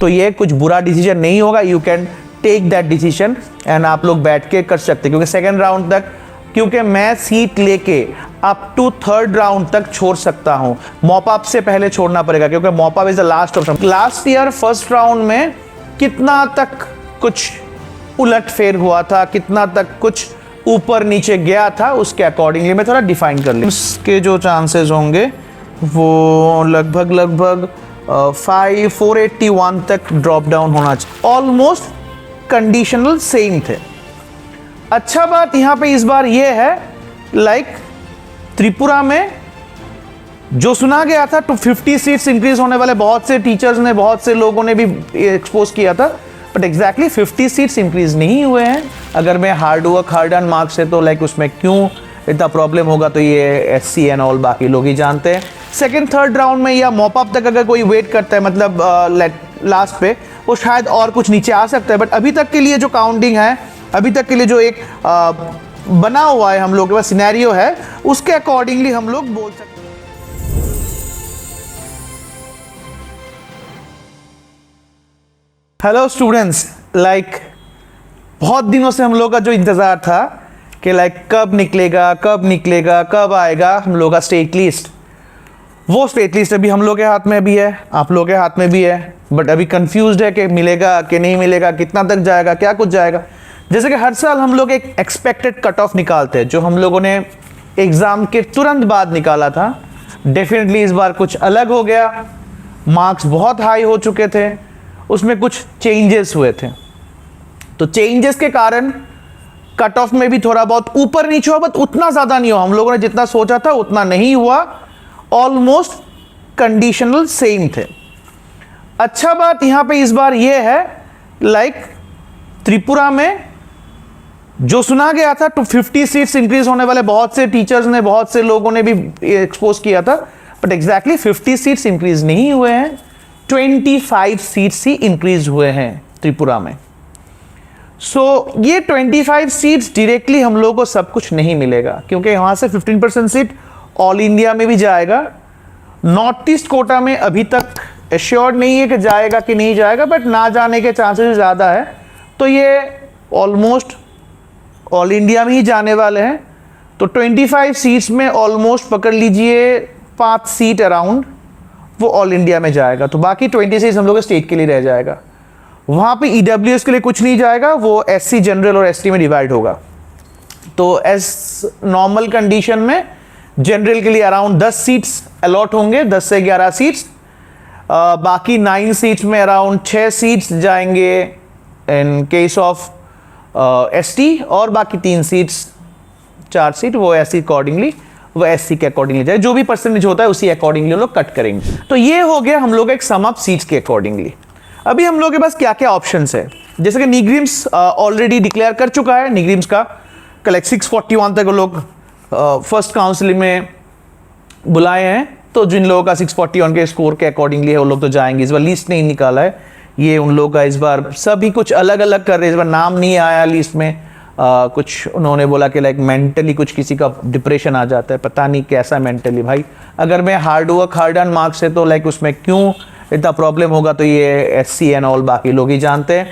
तो ये कुछ बुरा डिसीजन नहीं होगा, you can take that decision and आप लोग बैठ के कर सकते, क्योंकि सेकेंड राउंड तक, क्योंकि मैं सीट लेके अप टू थर्ड राउंड तक छोड़ सकता हूं, मॉप अप से पहले छोड़ना पड़ेगा, क्योंकि mop up is the last option. Last year first round में कितना तक कुछ उलट फेर हुआ था, कितना तक कुछ ऊपर नीचे गया था, उसके अकॉर्डिंगली मैं थोड़ा डिफाइन कर लूँ। इसके जो चांसेस होंगे वो लगभग 481 तक ड्रॉप डाउन होना चाहिए, ऑलमोस्ट कंडीशनल सेम थे। अच्छा बात यहाँ पे इस बार ये है, लाइक त्रिपुरा में जो सुना गया था 250 सीट्स इंक्रीज होने वाले, बहुत से टीचर्स ने, बहुत से लोगों ने भी एक्सपोज किया था, बट एग्जैक्टली 50 सीट्स इंक्रीज नहीं हुए हैं। अगर मैं hard work hard and marks है तो लाइक उसमें क्यों इतना प्रॉब्लम होगा, तो ये एससी एंड ऑल बाकी लोग ही जानते हैं। सेकंड थर्ड राउंड में या मॉप अप तक अगर कोई वेट करता है, मतलब लास्ट पे, वो शायद और कुछ नीचे आ सकता है, बट अभी तक के लिए जो काउंटिंग है, अभी तक के लिए जो एक बना हुआ है हम लोग के पास सिनेरियो है, उसके अकॉर्डिंगली हम लोग बोल सकते हैं। हेलो स्टूडेंट्स, लाइक बहुत दिनों से हम लोग का जो इंतजार था कि लाइक कब निकलेगा कब आएगा हम लोग का स्टेट लिस्ट, वो स्टेट लिस्ट अभी हम लोग के हाथ में भी है, आप लोग के हाथ में भी है, बट अभी कंफ्यूज्ड है कि मिलेगा कि नहीं मिलेगा, कितना तक जाएगा, क्या कुछ जाएगा। जैसे कि हर साल हम लोग एक एक्सपेक्टेड कट ऑफ निकालते हैं, जो हम लोगों ने एग्जाम के तुरंत बाद निकाला था। डेफिनेटली इस बार कुछ अलग हो गया, मार्क्स बहुत हाई हो चुके थे, उसमें कुछ चेंजेस हुए थे, तो चेंजेस के कारण कट ऑफ में भी थोड़ा बहुत ऊपर नीचे हुआ, बट उतना ज्यादा नहीं हुआ। हम लोगों ने जितना सोचा था उतना नहीं हुआ, ऑलमोस्ट कंडीशनल सेम थे। अच्छा बात यहां पे इस बार ये है, लाइक त्रिपुरा में जो सुना गया था 250 सीट्स इंक्रीज होने वाले, बहुत से टीचर्स ने, बहुत से लोगों ने भी एक्सपोज किया था, बट एग्जैक्टली 50 सीट्स इंक्रीज नहीं हुए हैं, 25 सीट्स ही इंक्रीज हुए हैं त्रिपुरा में। सो ये 25 सीट्स डायरेक्टली हम लोगों को सब कुछ नहीं मिलेगा, क्योंकि यहां से 15% सीट ऑल इंडिया में भी जाएगा। नॉर्थ ईस्ट कोटा में अभी तक एश्योर्ड नहीं है कि जाएगा कि नहीं जाएगा, बट ना जाने के चांसेस ज़्यादा है, तो ये ऑलमोस्ट ऑल इंडिया में ही जाने वाले हैं। तो 25 सीट्स में ऑलमोस्ट पकड़ लीजिए 5 सीट अराउंड वो ऑल इंडिया में जाएगा, तो बाकी 20 सीट्स हम लोग स्टेट के लिए रह जाएगा। वहाँ पे ईडब्ल्यूएस के लिए कुछ नहीं जाएगा, वो एससी जनरल और एसटी में डिवाइड होगा। तो एस नॉर्मल कंडीशन में जनरल के लिए अराउंड 10 सीट्स अलॉट होंगे, 10 से 11 सीट्स। बाकी 9 सीट्स में अराउंड 6 सीट्स जाएंगे इन केस ऑफ एसटी, और बाकी 3 सीट्स 4 सीट वो एससी अकॉर्डिंगली, वो एससी के अकॉर्डिंगली जाए, जो भी परसेंटेज होता है उसी अकॉर्डिंगली हम लोग कट करेंगे। तो ये हो गया हम लोग एक सम अप सीट्स के अकॉर्डिंगली। अभी हम लोग के पास क्या क्या ऑप्शंस है, जैसे कि निग्रिम्स ऑलरेडी डिक्लेयर कर चुका है, निग्रिम्स का कलेक्ट 641 तक लोग फर्स्ट काउंसिलिंग में बुलाए हैं, तो जिन लोगों का 641 के स्कोर के अकॉर्डिंगली है वो लोग तो जाएंगे। इस बार लिस्ट नहीं निकाला है, ये उन लोगों का इस बार सभी कुछ अलग अलग कर रहे हैं, इस बार नाम नहीं आया लिस्ट में। कुछ उन्होंने बोला कि लाइक मेंटली कुछ किसी का डिप्रेशन आ जाता है, पता नहीं कैसा मेंटली। भाई अगर मैं hard work hard and marks है तो लाइक उसमें क्यों इतना प्रॉब्लम होगा, तो ये एससी एंड ऑल बाकी लोग ही जानते हैं।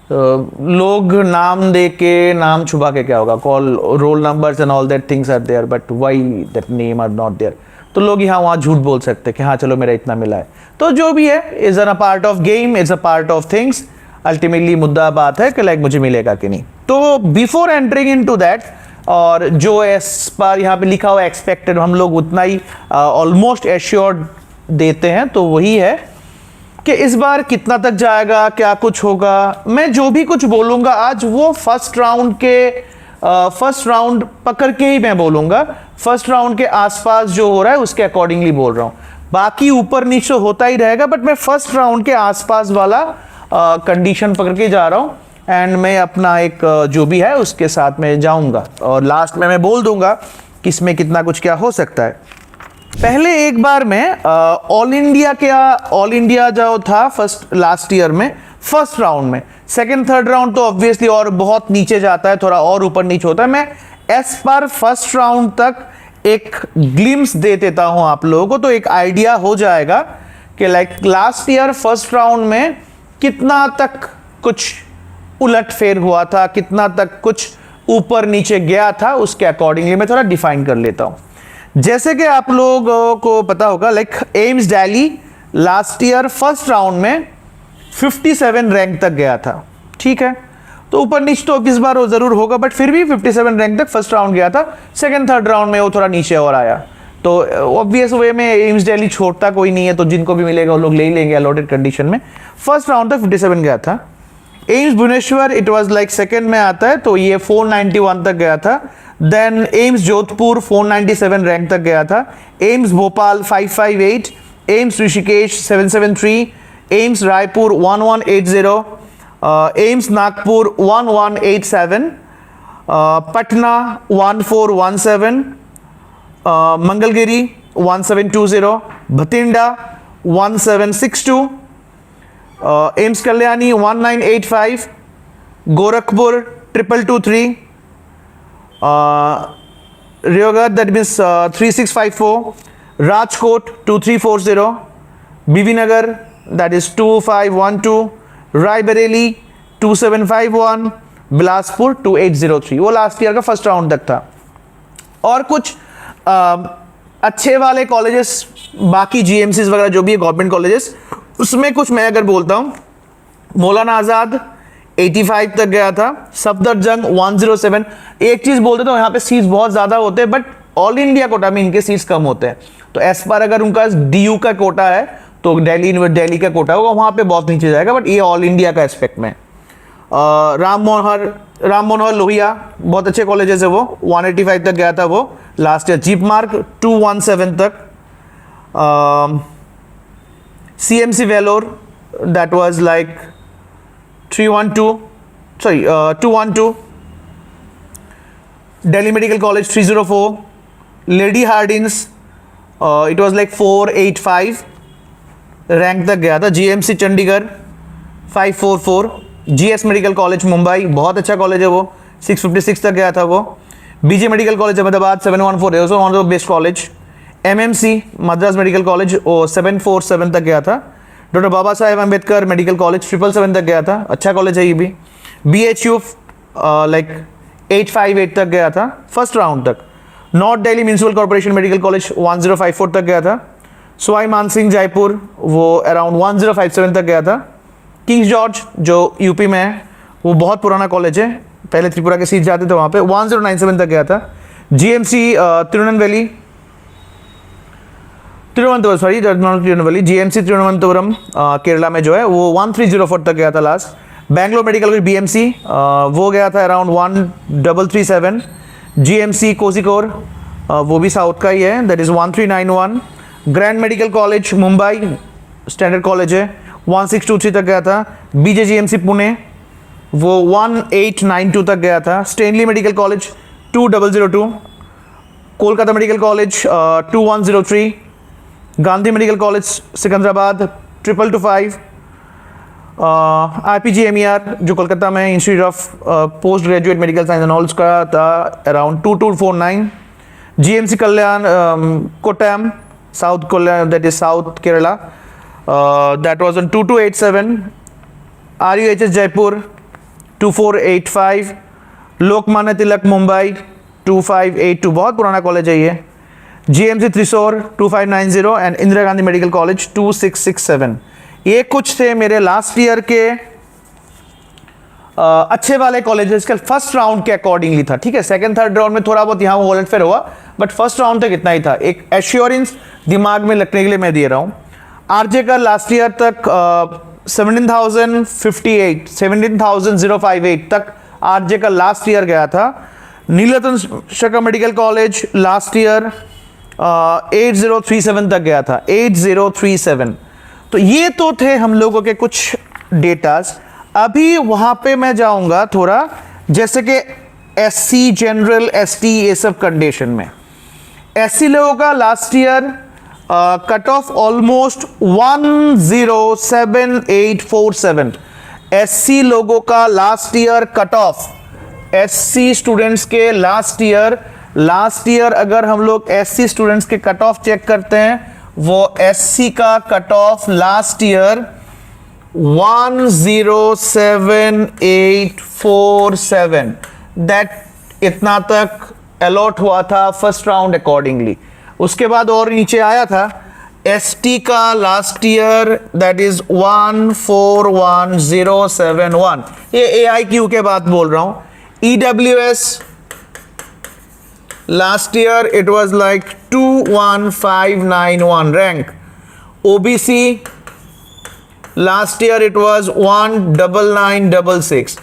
तो लोग नाम दे के, नाम छुपा के क्या होगा, call roll numbers and all that things are there, but why that name are not there. तो लोग यहाँ वहाँ झूठ बोल सकते हैं कि हाँ चलो मेरा इतना मिला है। तो जो भी है is a part of game, is a part of things. Ultimately मुद्दा बात है कि लाइक मुझे मिलेगा कि नहीं। तो बिफोर एंटरिंग इनटू दैट, और जो एस पर यहाँ पे लिखा हुआ एक्सपेक्टेड, हम लोग उतना ही ऑलमोस्ट एश्योर्ड देते हैं, तो वही है कि इस बार कितना तक जाएगा, क्या कुछ होगा। मैं जो भी कुछ बोलूंगा आज वो फर्स्ट राउंड पकड़ के ही मैं बोलूंगा, फर्स्ट राउंड के आसपास जो हो रहा है उसके अकॉर्डिंगली बोल रहा हूं। बाकी ऊपर नीचे होता ही रहेगा, बट मैं फर्स्ट राउंड के आसपास वाला कंडीशन पकड़ के जा रहा हूं, एंड मैं अपना एक जो भी है उसके साथ में जाऊंगा, और लास्ट में मैं बोल दूंगा कि इसमें कितना कुछ क्या हो सकता है। पहले एक बार में ऑल इंडिया जो था फर्स्ट लास्ट ईयर में फर्स्ट राउंड में, सेकंड थर्ड राउंड तो ऑब्वियसली और बहुत नीचे जाता है, थोड़ा और ऊपर नीचे होता है। मैं एस पर फर्स्ट राउंड तक एक ग्लिम्स दे देता हूं आप लोगों को, तो एक आइडिया हो जाएगा कि like last year first round में कितना तक कुछ उलट फेर हुआ था, कितना तक कुछ ऊपर नीचे गया था, उसके अकॉर्डिंगली मैं थोड़ा डिफाइन कर लेता हूं। जैसे कि आप लोगों को पता होगा, like AIIMS Delhi last year first round में 57 रैंक तक गया था, ठीक है। तो ऊपर नीचे तो इस बार वो जरूर होगा, बट फिर भी 57 रैंक तक फर्स्ट राउंड गया था। सेकंड थर्ड राउंड में वो थोड़ा नीचे और आया। तो ऑब्वियस वे में एम्स दिल्ली छोड़ता कोई नहीं है, तो जिनको भी मिलेगा वो लोग ले ही लेंगे अलॉटेड कंडीशन में। फर्स्ट राउंड तक 57 गया था। AIIMS Bhubaneswar it was like second में आता है, तो ये 491 तक गया था। देन एम्स जोधपुर 497 रैंक तक गया था। एम्स भोपाल 558, एम्स ऋषिकेश 773, एम्स रायपुर 1180, एम्स नागपुर 1187, पटना 1417, मंगलगिरी 1720, भटिंडा 1762, एम्स कल्याणी 1985, गोरखपुर 2223, रियोगढ़ that means 3654, Rajkot 2340, Bibinagar that is 2512, Raebareli 2751, Bilaspur 2803। वो लास्ट ईयर का फर्स्ट राउंड तक था। और कुछ अच्छे वाले कॉलेजेस, बाकी जीएमसीज वगैरह जो भी है गवर्नमेंट कॉलेजेस, उसमें कुछ मैं अगर बोलता हूं, मौलाना आजाद 85 तक गया था, सफदरजंग 107। एक चीज बोलते तो यहाँ पे सीट्स बहुत ज्यादा होते हैं, बट ऑल इंडिया कोटा में इनके सीट्स कम होते हैं। तो एस पर अगर उनका डीयू का कोटा है तो दिल्ली का कोटा होगा, वहां पे बहुत नीचे जाएगा, बट ये ऑल इंडिया का एस्पेक्ट में। राम मनोहर लोहिया बहुत अच्छे कॉलेजेस है, वो 185 तक गया था वो लास्ट ईयर। जीप मार्ग 217 तक। CMC Vellore that was like 212। Delhi medical college 304, Lady Hardinge it was like 485 rank तक गया था। GMC Chandigarh 544, GS medical college Mumbai बहुत अच्छा कॉलेज है, वो 656 तक गया था वो। BJ मेडिकल कॉलेज अहमदाबाद 714 है, one of the best college. MMC Madras medical college 747 तक गया था। Doctor Baba Saheb Ambedkar medical college 777 तक गया था, अच्छा कॉलेज है ये भी। BHU लाइक 858 तक गया था फर्स्ट राउंड तक। North Delhi municipal corporation medical college 1054 तक गया था। सवाई मानसिंह जयपुर वो अराउंड 1057 तक गया था। किंग्स जॉर्ज जो यूपी में है वो बहुत पुराना कॉलेज है, पहले त्रिपुरा के सीट जाते थे वहाँ पे, 1097 तक गया था। GMC तिरुवनंतपुरम GMC तिरुवनंतपुरम केरला में जो है वो 1304 तक गया था last. Bangalore medical college BMC वो गया था अराउंड 1337। GMC कोझिकोड वो भी साउथ का ही है, that is 1391। Grand medical college Mumbai standard college है, 1623 तक गया था। BJGMC पुणे वो 1892 तक गया था। Stanley medical college 2002, Kolkata medical college 2103, Gandhi medical college Secunderabad 2225, IPGMER जो कोलकाता में institute of post graduate medical science and all का था around 2249। GMC Kalyan Kottayam south Kalyan that is south Kerala that was on 2287। RUHS Jaipur 2485, Lokmanya Tilak Mumbai 2582 बहुत पुराना कॉलेज है ये। GMC Thrissur 2590 and Indira Gandhi medical college 2667। ये कुछ थे मेरे लास्ट ईयर के अच्छे वाले कॉलेजेस के फर्स्ट राउंड के अकॉर्डिंगली था, ठीक है। सेकंड थर्ड राउंड में थोड़ा बहुत यहाँ वॉलेट फेयर हुआ, बट फर्स्ट राउंड तक इतना ही था। एक एश्योरेंस दिमाग में रखने के लिए मैं दे रहा हूँ। आरजे का लास्ट ईयर तक 17,058 तक आरजे का लास्ट ईयर गया था। Nilratan Sharma medical college last year 8037 तक गया था, 8037। तो ये तो थे हम लोगों के कुछ डेटास। अभी वहां पे मैं जाऊंगा थोड़ा, जैसे कि SC जनरल ST ये सब कंडीशन में। SC लोगों का last year cut off almost 107847। SC लोगों का last year cut off, SC students के लास्ट ईयर अगर हम लोग SC स्टूडेंट्स के कट ऑफ चेक करते हैं, वो SC का cut off last year 107,847 that इतना तक अलॉट हुआ था फर्स्ट राउंड अकॉर्डिंगली। उसके बाद और नीचे आया था एसटी का लास्ट ईयर दैट इज 141,071, ये AIQ के बाद बोल रहा हूं। EWS last year it was like 21591 rank. OBC last year it was 19966।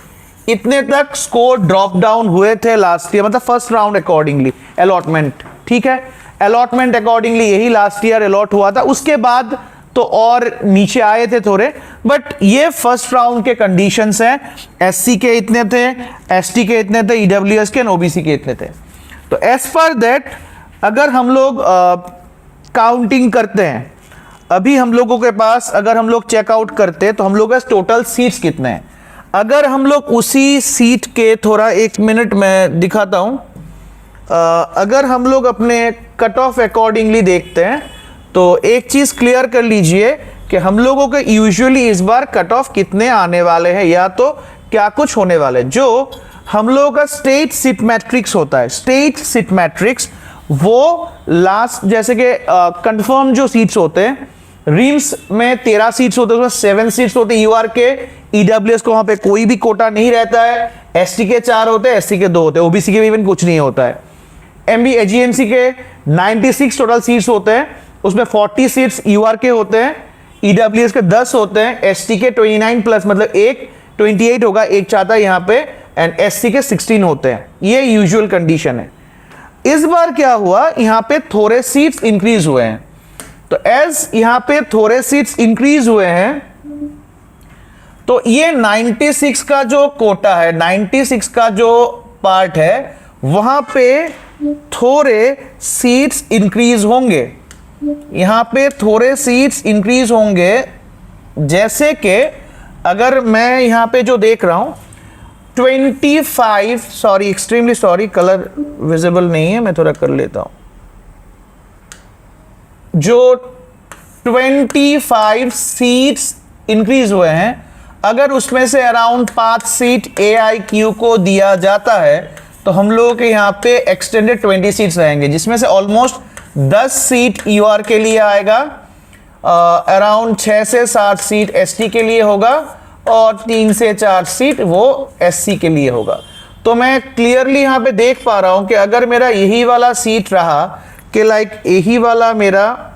इतने तक स्कोर ड्रॉप डाउन हुए थे लास्ट ईयर, मतलब फर्स्ट राउंड अकॉर्डिंगली अलॉटमेंट, ठीक है, अलॉटमेंट अकॉर्डिंगली यही लास्ट ईयर अलॉट हुआ था। उसके बाद तो और नीचे आए थे थोड़े, बट ये फर्स्ट राउंड के कंडीशंस हैं। SC के इतने थे, ST के इतने थे, EWS के, OBC के इतने थे। तो एज पर दैट अगर हम लोग काउंटिंग करते हैं, अभी हम लोगों के पास अगर हम लोग चेकआउट करते हैं तो हम लोग के टोटल सीट्स कितने हैं। अगर हम लोग उसी सीट के थोड़ा 1 मिनट में दिखाता हूं, अगर हम लोग अपने कट ऑफ अकॉर्डिंगली देखते हैं तो एक चीज क्लियर कर लीजिए कि हम लोगों के यूजुअली इस बार कट ऑफ कितने आने वाले हैं या तो क्या कुछ होने वाले। जो हम लोगों का स्टेट सीट मैट्रिक्स होता है, स्टेट सीट मैट्रिक्स वो लास्ट जैसे कि कंफर्म जो सीट्स होते हैं, रिम्स में 13 सीट्स होते हैं, उसमें 7 सीट्स होते हैं यूआर के, EWS को वहां पे कोई भी कोटा नहीं रहता है, ST के 4 होते हैं, SC के 2 होते हैं, OBC के भी इवन कुछ नहीं होता है। GMC के 96 टोटल सीट्स होते हैं, उसमें 40 सीट्स यूआर के होते हैं, EWS के 10 होते हैं, ST के 29 प्लस मतलब एक 28 होगा, एक चाहता है यहाँ पे, एंड SC के 16 होते हैं। ये यूजुअल कंडीशन है। इस बार क्या हुआ, यहाँ पे थोड़े सीट्स इंक्रीज हुए हैं। तो एज यहाँ पे थोड़े सीट्स इंक्रीज हुए हैं तो ये 96 का जो कोटा है, 96 का जो पार्ट है, वहां पे थोड़े सीट्स इंक्रीज होंगे, यहां पे थोड़े सीट्स इंक्रीज होंगे। जैसे कि अगर मैं यहां पे जो देख रहा हूं 25, sorry extremely sorry colour visible नहीं है, मैं थोड़ा कर लेता हूं, जो 25 सीट्स इंक्रीज हुए हैं, अगर उसमें से अराउंड 5 सीट AIQ को दिया जाता है तो हम लोगों के यहाँ पे एक्सटेंडेड 20 सीट्स रहेंगे, जिसमें से ऑलमोस्ट 10 सीट UR के लिए आएगा, अराउंड 6 से 7 सीट ST के लिए होगा और 3 से 4 सीट वो SC के लिए होगा। तो मैं क्लियरली यहाँ पे देख पा रहा हूँ कि अगर मेरा यही वाला सीट रहा कि लाइक यही वाला मेरा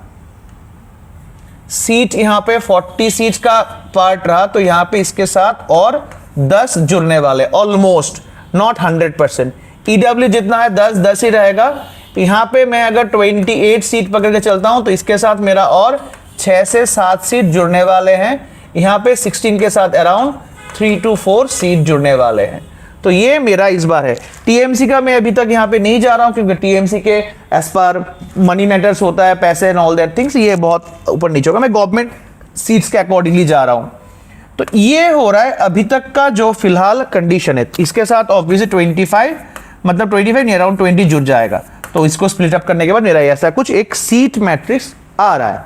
सीट यहाँ पे 40 सीट्स का पार्ट रहा, तो यहाँ पे इसके साथ और 10 जुड़ने वाले, ऑलमोस्ट नॉट 100%। EW जितना है 10 ही रहेगा। यहाँ पे मैं अगर 28 सीट पकड़ के चलता हूँ तो इसके साथ मेरा और 6 से 7 सीट जुड़ने वाले हैं। यहाँ पे 16 के साथ अराउंड 3 to 4 सीट जुड़ने वाले हैं। तो ये मेरा इस बार है। TMC का मैं अभी तक यहाँ पे नहीं जा रहा हूँ क्योंकि TMC के एज पर मनी मैटर्स होता है, पैसे एंड ऑल दैट थिंग्स, ये बहुत ऊपर नीचे होगा। मैं गवर्नमेंट सीट्स के अकॉर्डिंगली जा रहा हूँ। तो ये हो रहा है अभी तक का जो फिलहाल कंडीशन है। इसके साथ ऑब्वियसली 25 मतलब 25 नहीं, अराउंड 20 जुड़ जाएगा। तो इसको स्प्लिट अप करने के बाद मेरा ऐसा कुछ एक सीट मैट्रिक्स आ रहा है।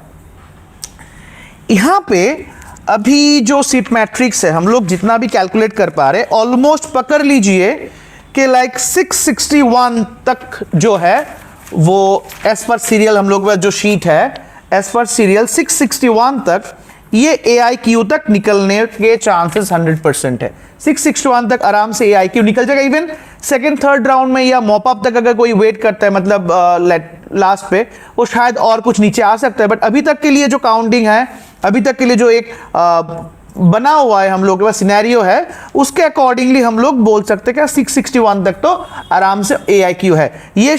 यहाँ पे अभी जो सीट मैट्रिक्स है हम लोग जितना भी कैलकुलेट कर पा रहे, ऑलमोस्ट पकड़ लीजिए कि लाइक 661 तक जो है वो एज पर सीरियल हम लोग जो शीट है एज पर सीरियल 661 तक ये AIQ तक निकलने के चांसेस 100% है। 661 तक आराम से AIQ निकल जाएगा। इवन सेकंड थर्ड राउंड में या मॉप अप तक अगर कोई वेट करता है, मतलब लास्ट पे, वो शायद और कुछ नीचे आ सकता है। बट अभी तक के लिए जो काउंटिंग है, अभी तक के लिए जो एक बना हुआ है हम लोग के पास सिनेरियो है, उसके अकॉर्डिंगली हम लोग बोल सकते हैं कि 661 तक तो आराम से AIQ है। ये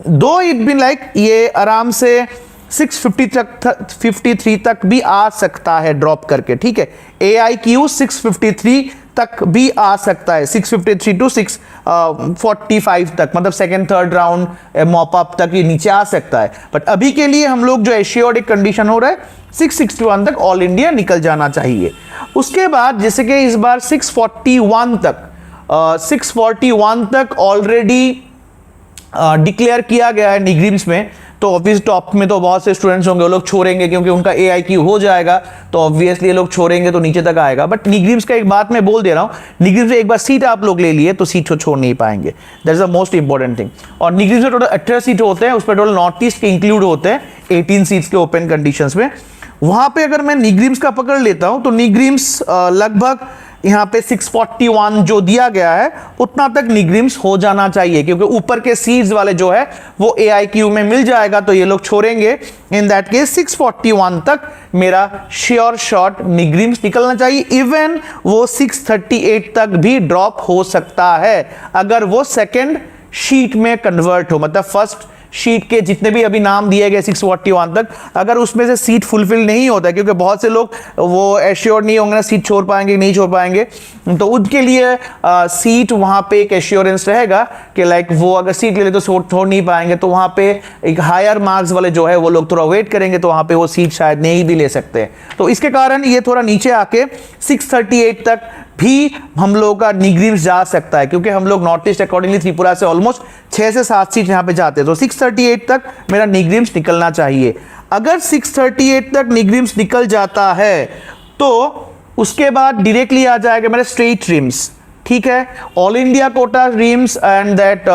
दो इट बीन लाइक ये आराम से 650 तक 53 तक भी आ सकता है ड्रॉप करके, ठीक है। AIQ 653 तक भी आ सकता है, 653 टू 645 तक, मतलब second third round mop up तक ये नीचे आ सकता है। बट अभी के लिए हम लोग जो एश्योर्ड एक कंडीशन हो रहा है 661 तक ऑल इंडिया निकल जाना चाहिए। उसके बाद जैसे कि इस बार 641 तक ऑलरेडी डिक्लेयर किया गया है निग्रिम्स में। तो ऑब्वियस टॉप में तो बहुत से स्टूडेंट्स होंगे, वो लोग छोड़ेंगे क्योंकि उनका AIQ हो जाएगा, तो ऑब्वियसली ये लोग छोड़ेंगे तो नीचे तक आएगा। बट निग्रीम्स का एक बात मैं बोल दे रहा हूँ, निग्रीम्स से एक बार सीट आप लोग ले लिए तो सीट को छोड़ नहीं पाएंगे, that is the most important thing. और निग्रीम्स में टोटल 18 सीट होते हैं, उस पर टोटल नॉर्थ ईस्ट के इंक्लूड होते हैं 18 सीट्स के ओपन कंडीशंस में। वहां पे अगर मैं निग्रीम्स का पकड़ लेता हूं तो निग्रीम्स लगभग यहाँ पे 641 जो दिया गया है उतना तक निग्रीम्स हो जाना चाहिए, क्योंकि ऊपर के सीट्स वाले जो है वो AIQ में मिल जाएगा तो ये लोग छोड़ेंगे। इन दैट केस 641 तक मेरा श्योर शॉट निग्रीम्स निकलना चाहिए। इवन वो 638 तक भी ड्रॉप हो सकता है अगर वो सेकेंड शीट में कन्वर्ट हो, मतलब फर्स्ट शीट के जितने भी अभी नाम दिए गए 641 तक, अगर उसमें से सीट फुलफिल नहीं होता है, क्योंकि बहुत से लोग वो एश्योर्ड नहीं होंगे ना सीट छोड़ पाएंगे नहीं छोड़ पाएंगे, तो उनके लिए सीट वहां पे एक एश्योरेंस रहेगा कि लाइक वो अगर सीट ले ले तो छोड़ नहीं पाएंगे, तो वहां पे एक हायर मार्क्स वाले जो है वो लोग थोड़ा वेट करेंगे, तो वहां पे वो सीट शायद नहीं भी ले सकते। तो इसके कारण ये थोड़ा नीचे आके 638 तक भी हम लोगों का निग्रीम्स जा सकता है, क्योंकि हम लोग नॉर्थ ईस्ट अकॉर्डिंगली त्रिपुरा से ऑलमोस्ट 6 से 7 सीट यहां पे जाते हैं, तो 638 तक मेरा निग्रीम्स निकलना चाहिए। अगर 638 तक निग्रीम्स निकल जाता है तो उसके बाद डायरेक्टली आ जाएगा मेरा स्ट्रेट रिम्स, ठीक है, all India quota RIMS and that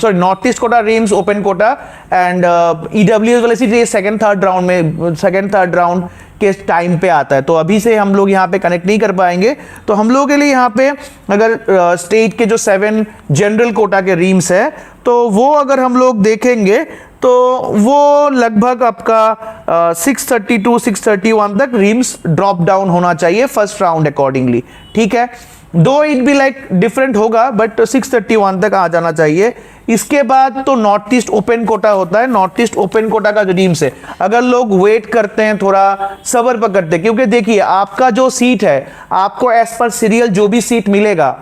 sorry north east quota RIMS open quota and EWS वाले सीट ये सेकंड थर्ड राउंड के टाइम पे आता है, तो अभी से हम लोग यहाँ पे कनेक्ट नहीं कर पाएंगे। तो हम लोगों के लिए यहाँ पे अगर स्टेट के जो 7 जनरल कोटा के रीम्स है तो वो अगर हम लोग देखेंगे तो वो लगभग आपका 632 631 तक रीम्स ड्रॉप डाउन होना चाहिए फर्स्ट राउंड अकॉर्डिंगली, ठीक है। दो इट भी लाइक डिफरेंट होगा बट 631 तक आ जाना चाहिए। इसके बाद तो नॉर्थ ईस्ट ओपन कोटा होता है, नॉर्थ ईस्ट ओपन कोटा का जो टीम्स है अगर लोग वेट करते हैं, थोड़ा सब्र पकड़ते हैं, क्योंकि देखिए आपका जो सीट है आपको एज पर सीरियल जो भी सीट मिलेगा,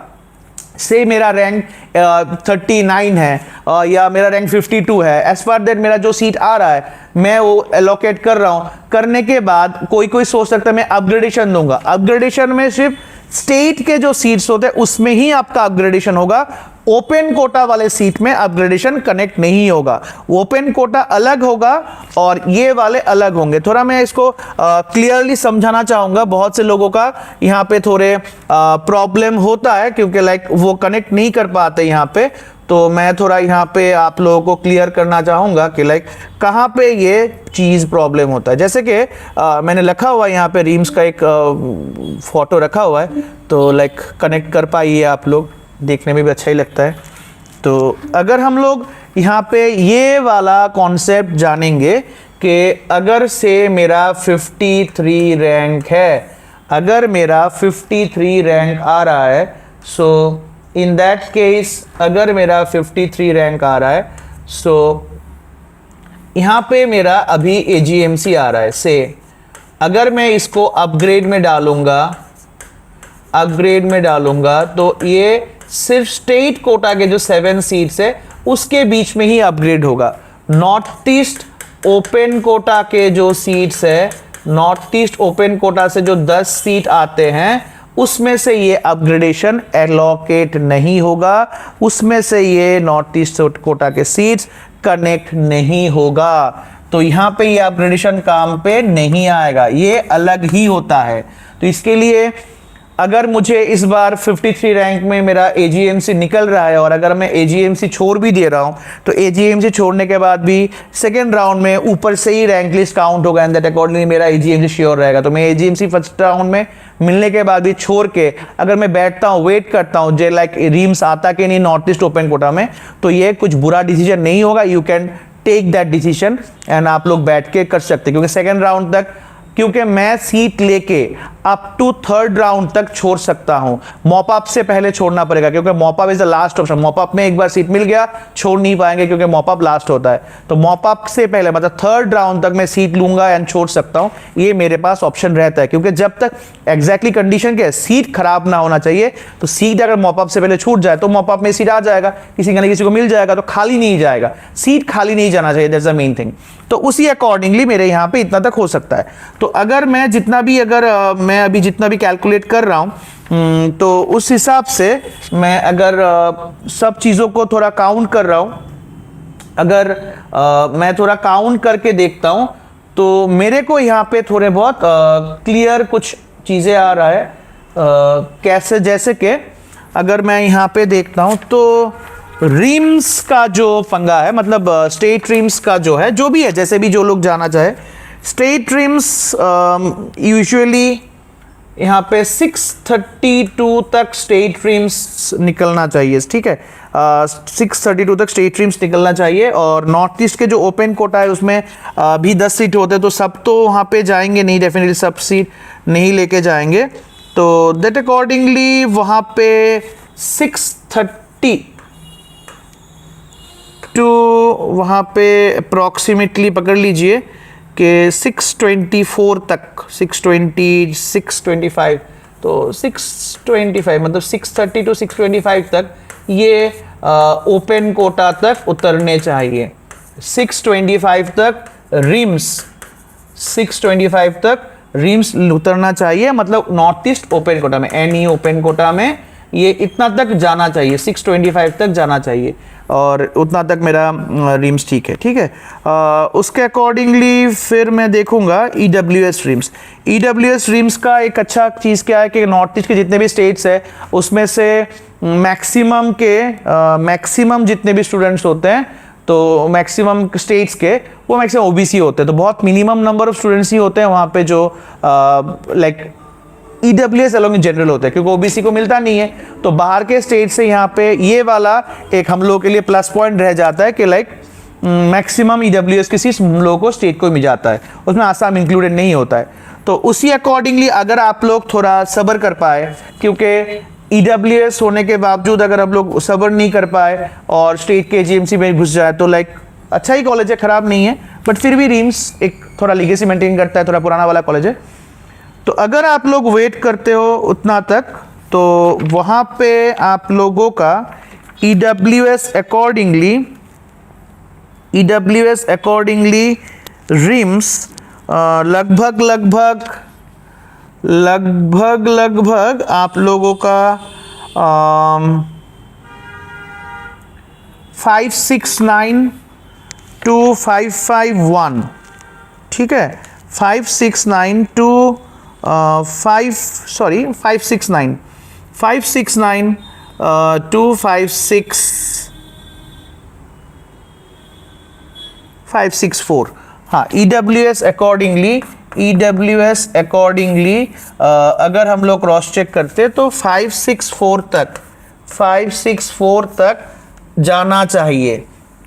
से मेरा रैंक 39 है या मेरा रैंक 52 है, एज पर दैट मेरा जो सीट आ रहा है मैं वो एलोकेट कर रहा हूं, करने के बाद कोई सोच सकता है मैं अपग्रेडेशन दूंगा, अपग्रेडेशन में सिर्फ स्टेट के जो सीट्स होते हैं उसमें ही आपका अपग्रेडेशन होगा, ओपन कोटा वाले सीट में अपग्रेडेशन कनेक्ट नहीं होगा, ओपन कोटा अलग होगा और ये वाले अलग होंगे। थोड़ा मैं इसको क्लियरली समझाना चाहूंगा, बहुत से लोगों का यहाँ पे थोड़े प्रॉब्लम होता है क्योंकि लाइक वो कनेक्ट नहीं कर पाते यहाँ पे, तो मैं थोड़ा यहाँ पे आप लोगों को क्लियर करना चाहूंगा कि लाइक कहाँ पे ये चीज़ प्रॉब्लम होता है। जैसे कि मैंने रखा हुआ है यहाँ पे रीम्स का एक फोटो रखा हुआ है, तो लाइक कनेक्ट कर पाइए आप लोग, देखने में भी अच्छा ही लगता है। तो अगर हम लोग यहाँ पे ये वाला कॉन्सेप्ट जानेंगे कि अगर से मेरा 53 रैंक है, अगर मेरा 53 रैंक आ रहा है, सो इन दैट केस अगर मेरा 53 रैंक आ रहा है, सो यहाँ पे मेरा अभी AGMC आ रहा है, से अगर मैं इसको अपग्रेड में डालूंगा तो ये सिर्फ स्टेट कोटा के जो 7 सीट्स है उसके बीच में ही अपग्रेड होगा। नॉर्थ ईस्ट ओपन कोटा के जो सीट्स है, नॉर्थ ईस्ट ओपन कोटा से जो 10 सीट आते हैं उसमें से ये अपग्रेडेशन एलोकेट नहीं होगा, उसमें से ये नॉर्थ ईस्ट कोटा के सीट्स कनेक्ट नहीं होगा, तो यहाँ पे ये अपग्रेडेशन काम पे नहीं आएगा, ये अलग ही होता है। तो इसके लिए अगर मुझे इस बार 53 रैंक में मेरा AGMC निकल रहा है और अगर मैं AGMC छोड़ भी दे रहा हूं तो AGMC छोड़ने के बाद भी सेकेंड राउंड में ऊपर से ही रैंक लिस्ट काउंट होगा एंड दैट अकॉर्डिंगली मेरा AGMC श्योर रहेगा। तो मैं AGMC फर्स्ट राउंड में मिलने के बाद भी छोड़ के अगर मैं बैठता हूं, वेट करता हूं जे लाइक रीम्स आता कि नहीं नॉर्थ ईस्ट ओपन कोटा में, तो ये कुछ बुरा डिसीजन नहीं होगा। You can take that decision and आप लोग बैठ के कर सकते, क्योंकि सेकेंड राउंड तक क्योंकि मैं सीट लेके अप टू थर्ड राउंड तक छोड़ सकता हूं, मॉपअप से पहले छोड़ना पड़ेगा क्योंकि mop up is the last option. Mop up में एक बार सीट मिल गया छोड़ नहीं पाएंगे क्योंकि मॉपअप लास्ट होता है, तो मॉपअप से पहले मतलब थर्ड राउंड तक मैं सीट लूंगा एंड छोड़ सकता हूं, ये मेरे पास ऑप्शन रहता है। क्योंकि जब तक एग्जैक्टली कंडीशन क्या है, सीट खराब ना होना चाहिए, तो सीट अगर मॉपअप से पहले छूट जाए तो मॉपअप में सीट आ जाएगा, किसी को मिल जाएगा, तो खाली नहीं जाएगा, सीट खाली नहीं जाना चाहिए, दैट्स द मेन थिंग। तो उसी अकॉर्डिंगली मेरे यहाँ पे इतना तक हो सकता है। तो अगर मैं मैं अभी जितना भी कैलकुलेट कर रहा हूं तो उस हिसाब से मैं अगर सब चीज़ों को थोड़ा काउंट कर रहा हूं अगर मैं थोड़ा काउंट करके देखता हूं तो मेरे को यहाँ पे थोड़े बहुत क्लियर कुछ चीज़ें आ रहा है। कैसे, जैसे कि अगर मैं यहाँ पे देखता हूँ तो रीम्स का जो पंगा है, मतलब स्टेट रीम्स का जो है, जो भी है, जैसे भी जो लोग जाना चाहे, स्टेट रीम्स यूजुअली यहाँ पे 632 तक स्टेट रीम्स निकलना चाहिए, ठीक है। 632 तक स्टेट रीम्स निकलना चाहिए। और नॉर्थ ईस्ट के जो ओपन कोटा है उसमें भी 10 सीट होते हैं, तो सब तो वहाँ पे जाएंगे नहीं, डेफिनेटली सब सीट नहीं लेके जाएंगे। तो दैट अकॉर्डिंगली वहाँ पे 630 टू वहाँ पे अप्रॉक्सीमेटली पकड़ लीजिए कि 624 तक, 620, 625, तो 625 मतलब 630 टू 625 तक ये ओपन कोटा तक उतरने चाहिए। 625 तक रिम्स, 625 तक रिम्स उतरना चाहिए, मतलब नॉर्थ ईस्ट ओपन कोटा में, एनी ओपन कोटा में ये इतना तक जाना चाहिए, 625 तक जाना चाहिए, और उतना तक मेरा रिम्स ठीक है, ठीक है। उसके अकॉर्डिंगली फिर मैं देखूंगा EWS रिम्स। EWS रिम्स का एक अच्छा चीज़ क्या है कि नॉर्थ ईस्ट के जितने भी स्टेट्स है उसमें से मैक्सिमम जितने भी स्टूडेंट्स होते हैं, तो मैक्सिमम स्टेट्स के वो मैक्सिमम OBC होते हैं, तो बहुत मिनिमम नंबर ऑफ स्टूडेंट्स ही होते हैं वहाँ पे जो like EWS along in general होता है, क्योंकि OBC को मिलता नहीं है। तो बाहर के स्टेट से यहाँ पे ये वाला एक हम लोग के लिए प्लस पॉइंट रह जाता है कि लाइक मैक्सिमम EWS की सीट्स हम लोगों को स्टेट को मिल जाता है, उसमें आसाम इंक्लूडेड नहीं होता है। तो उसी अकॉर्डिंगली अगर आप लोग थोड़ा सब्र कर पाए, क्योंकि EWS होने के बावजूद अगर आप लोग सब्र नहीं कर पाए और स्टेट के GMC में घुस जाए तो लाइक अच्छा ही कॉलेज है, ख़राब नहीं है, बट फिर भी रिम्स एक थोड़ा लीगेसी मेंटेन करता है, थोड़ा पुराना वाला कॉलेज है। तो अगर आप लोग वेट करते हो उतना तक, तो वहाँ पे आप लोगों का EWS अकॉर्डिंगली रिम्स लगभग आप लोगों का 569 टू 551, ठीक है, 569 टू 569 टू 564, हाँ। EWS अकॉर्डिंगली अगर हम लोग क्रॉस चेक करते तो 564 तक जाना चाहिए,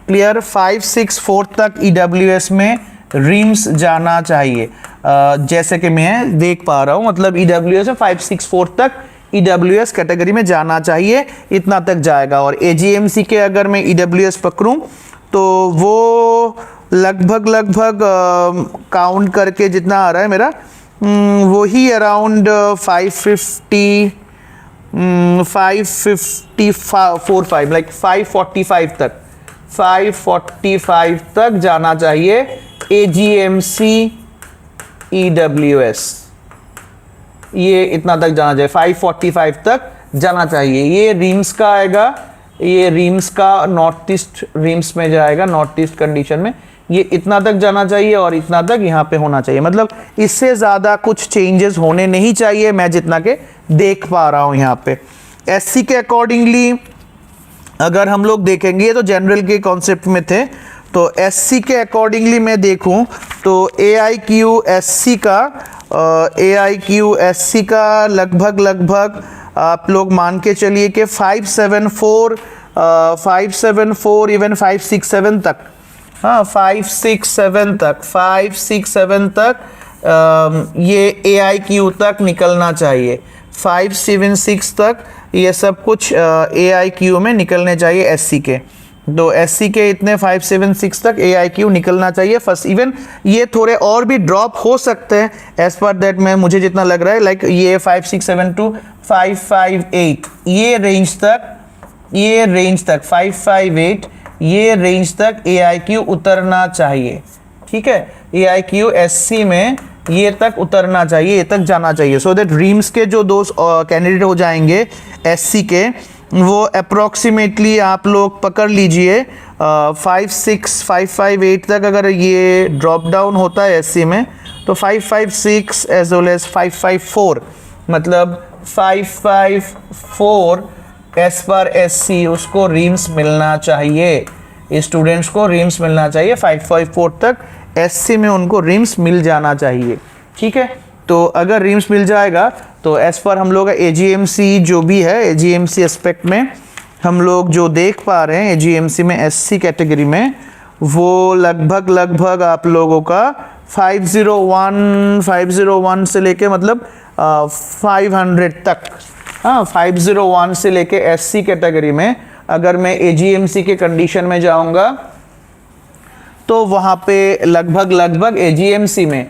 क्लियर। 564 तक EWS में रिम्स जाना चाहिए, जैसे कि मैं देख पा रहा हूँ, मतलब EWS में 564 तक EWS कैटेगरी में जाना चाहिए, इतना तक जाएगा। और AGMC के अगर मैं EWS पकड़ूं तो वो लगभग काउंट करके जितना आ रहा है मेरा, वही अराउंड 550 545 लाइक 545 तक जाना चाहिए AGMC EWS, ये इतना तक जाना चाहिए, 545 तक जाना चाहिए। ये रिम्स का आएगा, ये रिम्स का नॉर्थ ईस्ट रिम्स में जाएगा, नॉर्थ ईस्ट कंडीशन में ये इतना तक जाना चाहिए और इतना तक यहाँ पे होना चाहिए, मतलब इससे ज़्यादा कुछ चेंजेस होने नहीं चाहिए, मैं जितना के देख पा रहा हूँ यहाँ पे। SC के अकॉर्डिंगली अगर हम लोग देखेंगे, तो जनरल के कॉन्सेप्ट में थे, तो SC के अकॉर्डिंगली मैं देखूं तो AIQ SC का लगभग आप लोग मान के चलिए कि 574 इवन 567 तक, हाँ 567 तक ये AIQ तक निकलना चाहिए, 576 तक ये सब कुछ AIQ में निकलने चाहिए SC के। तो SC के इतने 576 तक AIQ निकलना चाहिए फर्स्ट। इवन ये थोड़े और भी ड्रॉप हो सकते हैं एज पर दैट, मैं मुझे जितना लग रहा है लाइक ये 567 टू 558 ये रेंज तक 558 ये रेंज तक AIQ उतरना चाहिए, ठीक है। AIQ SC में ये तक उतरना चाहिए, ये तक जाना चाहिए, सो दैट रीम्स के जो दो कैंडिडेट हो जाएंगे SC के, वो अप्रॉक्सीमेटली आप लोग पकड़ लीजिए 56558 तक अगर ये ड्रॉप डाउन होता है एससी में तो 556 एज वेल एज 554, मतलब 554 एस पर एससी उसको रीम्स मिलना चाहिए, स्टूडेंट्स को रीम्स मिलना चाहिए 554 तक एससी में उनको रीम्स मिल जाना चाहिए। ठीक है, तो अगर रीम्स मिल जाएगा तो एज पर हम लोग एजीएमसी जो भी है, एजीएमसी एस्पेक्ट में हम लोग जो देख पा रहे हैं एजीएमसी में एससी कैटेगरी में, वो लगभग आप लोगों का 501 से लेके मतलब 500 तक, हाँ 501 से लेके एससी कैटेगरी में अगर मैं एजीएमसी के कंडीशन में जाऊंगा तो वहाँ पे लगभग एजीएमसी में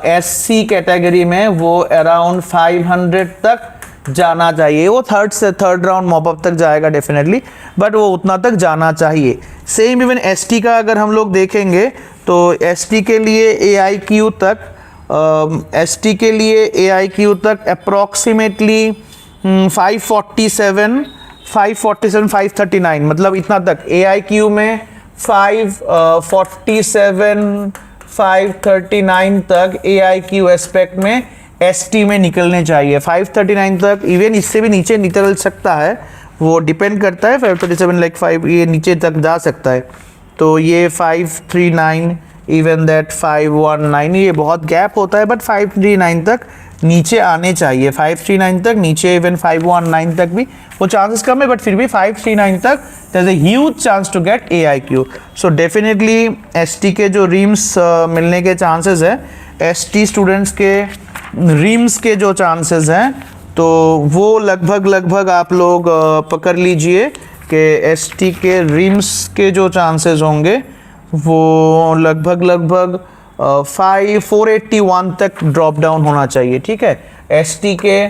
एससी कैटेगरी में वो अराउंड 500 तक जाना चाहिए। वो थर्ड राउंड मॉपअप तक जाएगा डेफिनेटली, बट वो उतना तक जाना चाहिए। सेम इवन एसटी का अगर हम लोग देखेंगे तो एसटी के लिए एआईक्यू तक अप्रोक्सीमेटली 547 539, मतलब इतना तक एआईक्यू में 547 539 तक एआईक्यू एस्पेक्ट में एसटी में निकलने चाहिए। 539 तक, इवन इससे भी नीचे निकल सकता है, वो डिपेंड करता है। 537 लाइक 5 ये नीचे तक जा सकता है, तो ये 539 इवन दैट 519 ये बहुत गैप होता है, बट 539 तक नीचे आने चाहिए। 539 तक नीचे, इवन 519 तक भी वो चांसेस कम है, बट फिर भी 539 तक there is a huge chance to get AIQ. So definitely ST के जो रीम्स मिलने के चांसेस है, एसटी स्टूडेंट्स के रीम्स के जो चांसेस हैं, तो वो लगभग आप लोग पकड़ लीजिए कि एसटी के रीम्स के जो चांसेस होंगे वो लगभग 481 तक ड्रॉप डाउन होना चाहिए। ठीक है, एसटी के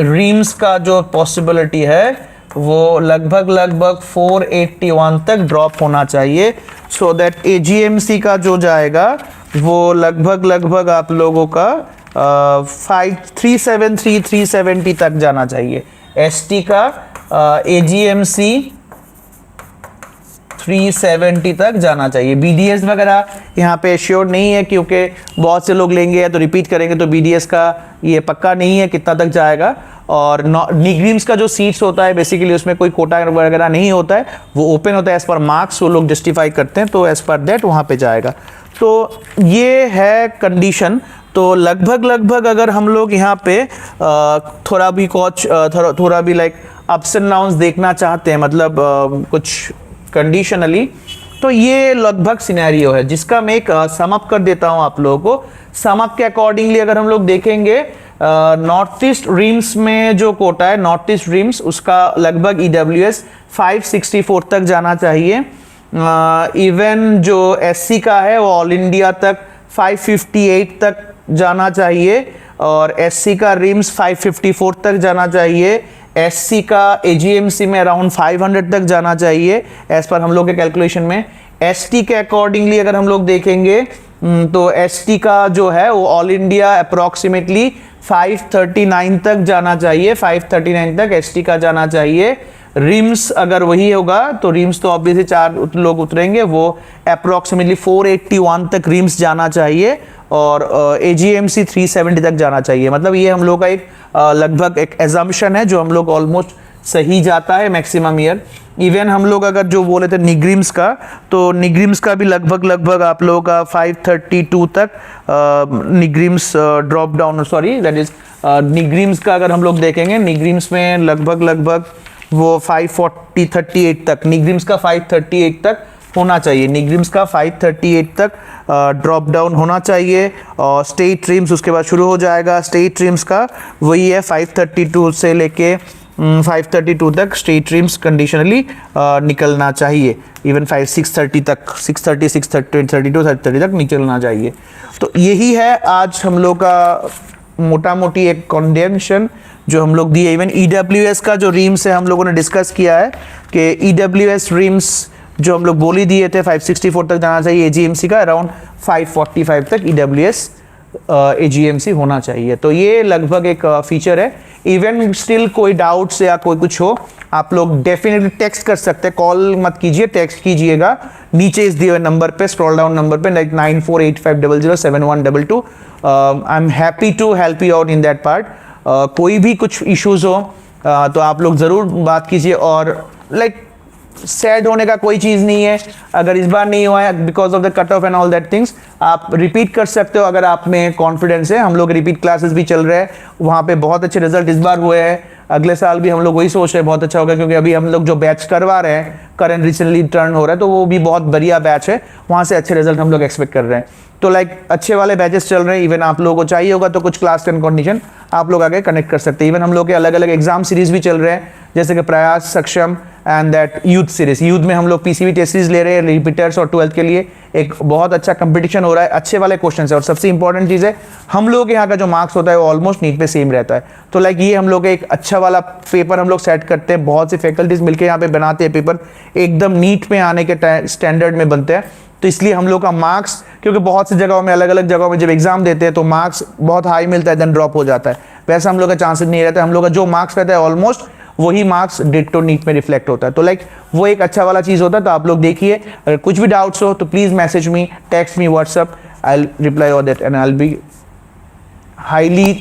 रीम्स का जो पॉसिबिलिटी है वो लगभग 481 तक ड्रॉप होना चाहिए, सो दैट एजीएमसी का जो जाएगा वो लगभग आप लोगों का 373 370 तक जाना चाहिए। एसटी का एजीएमसी 370 तक जाना चाहिए। बीडीएस वगैरह यहाँ पे श्योर नहीं है, क्योंकि बहुत से लोग लेंगे या तो रिपीट करेंगे, तो बीडीएस का ये पक्का नहीं है कितना तक जाएगा। और निग्रीम्स का जो सीट्स होता है बेसिकली उसमें कोई कोटा वगैरह नहीं होता है, वो ओपन होता है एज पर मार्क्स, वो लोग जस्टिफाई करते हैं, तो एज पर दैट वहाँ पे जाएगा। तो ये है कंडीशन। तो लगभग अगर हम लोग यहाँ पे थोड़ा भी लाइक अप्स एंड डाउन्स देखना चाहते हैं, मतलब कुछ कंडीशनली, तो ये लगभग सिनेरियो है जिसका मैं एक सम अप कर देता हूं आप लोगों को। सम अप के अकॉर्डिंगली अगर हम लोग देखेंगे, नॉर्थ ईस्ट रीम्स में जो कोटा है, नॉर्थ ईस्ट रीम्स, उसका लगभग ईडब्ल्यूएस 564 तक जाना चाहिए। इवन जो एससी का है वो ऑल इंडिया तक 558 तक जाना चाहिए, और एससी का रीम्स 554 तक जाना चाहिए। एससी का एजीएमसी में अराउंड 500 तक जाना चाहिए एज पर हम लोग के कैलकुलेशन में। एसटी के अकॉर्डिंगली अगर हम लोग देखेंगे तो एसटी का जो है वो ऑल इंडिया अप्रोक्सीमेटली 539 तक जाना चाहिए, 539 तक एसटी का जाना चाहिए। रिम्स अगर वही होगा तो रिम्स तो ऑब्वियसली 4 लोग उतरेंगे, वो अप्रोक्सीमेटली 481 तक रिम्स जाना चाहिए, और एजीएमसी 370 तक जाना चाहिए। मतलब ये हम लोग का एक लगभग एक एजम्पशन है जो हम लोग ऑलमोस्ट सही जाता है मैक्सिमम ईयर। इवन हम लोग अगर जो बोले थे निग्रीम्स का, तो निग्रीम्स का भी लगभग आप लोगों का 532 तक NEIGRIHMS drop down, sorry that is NEIGRIHMS का अगर हम लोग देखेंगे, निग्रीम्स में लगभग वो 538 तक, निग्रीम्स का 538 तक होना चाहिए। निग्रीम्स का 538 तक ड्रॉप डाउन होना चाहिए, और स्टेट रीम्स उसके बाद शुरू हो जाएगा। स्टेट रीम्स का वही है 532 से लेके 532 तक स्टेट रीम्स कंडीशनली निकलना चाहिए। इवन 630 तक 630 632 630 तक निकलना चाहिए। तो यही है आज हम लोग का मोटा मोटी एक कंडेंशन जो हम लोग दिए। इवन ईडब्ल्यूएस का जो रीम्स है हम लोगों ने डिस्कस किया है कि ईडब्ल्यूएस रीम्स जो हम लोग बोली दिए थे 564 तक जाना चाहिए, एजीएमसी का अराउंड 545 तक ईडब्ल्यूएस एजीएमसी होना चाहिए। तो ये लगभग एक फीचर है। इवन स्टिल कोई डाउट्स या कोई कुछ हो, आप लोग डेफिनेटली टेक्स्ट कर सकते हैं, कॉल मत कीजिए, टेक्स्ट कीजिएगा नीचे इस दिए हुए नंबर पे, स्क्रॉल डाउन नंबर पे, like 9485007122। I am happy to help you out in that part. कोई भी कुछ इश्यूज हो तो आप लोग ज़रूर बात कीजिए, और लाइक सैड होने का कोई चीज़ नहीं है। अगर इस बार नहीं हुआ है because of the cut off and all that things, आप रिपीट कर सकते हो अगर आप में कॉन्फिडेंस है। हम लोग रिपीट क्लासेस भी चल रहे हैं, वहाँ पे बहुत अच्छे रिजल्ट इस बार हुए हैं। अगले साल भी हम लोग वही सोच रहे हैं बहुत अच्छा होगा, क्योंकि अभी हम लोग जो बैच करवा रहे हैं करंट रिसेंटली टर्न हो रहा है, तो वो भी बहुत बढ़िया बैच है, वहाँ से अच्छे रिजल्ट हम लोग एक्सपेक्ट कर रहे हैं। तो लाइक अच्छे वाले बैचेस चल रहे हैं। इवन आप लोगों को चाहिए होगा तो कुछ क्लास 10 कंडीशन आप लोग आगे कनेक्ट कर सकते हैं। इवन हम लोग के अलग अलग एग्जाम सीरीज भी चल रहे हैं, जैसे कि प्रयास, सक्षम and that youth series. Youth में हम लोग पीसीबी टेस्ट सीरीज ले रहे हैं रिपीटर्स, और 12th के लिए एक बहुत अच्छा कंपटीशन हो रहा है, अच्छे वाले क्वेश्चन है। और सबसे इंपॉर्टेंट चीज़ है, हम लोग के यहाँ का जो मार्क्स होता है वो ऑलमोस्ट नीट पे सेम रहता है। तो लाइक ये हम लोग एक अच्छा वाला पेपर हम लोग सेट करते हैं, बहुत से फैकल्टीज मिलकर यहाँ पे बनाते हैं पेपर, एकदम नीट में आने के स्टैंडर्ड में बनते हैं। तो इसलिए हम लोग का मार्क्स, क्योंकि बहुत सी जगहों में अलग अलग जगहों में जब एग्जाम देते हैं तो मार्क्स बहुत हाई मिलता है, देन ड्रॉप हो जाता है। वैसा हम लोग का चांसेस नहीं रहता है। हम लोग का जो मार्क्स रहता है ऑलमोस्ट वही मार्क्स डिट्टो नीट में रिफ्लेक्ट होता है। तो लाइक वो एक अच्छा वाला चीज़ होता है। तो आप लोग देखिए, अगर कुछ भी डाउट्स हो तो please message me, text me, WhatsApp, I will reply all that and I will be highly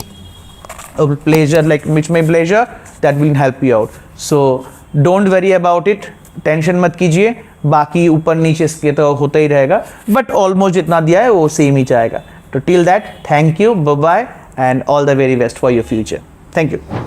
pleasure, like which my pleasure that will help you out. So don't worry about it, tension मत कीजिए। बाकी ऊपर नीचे इसके तो होता ही रहेगा, but almost जितना दिया है वो सेम ही जाएगा। तो till that, thank you, bye bye and all the very best for your future. Thank you.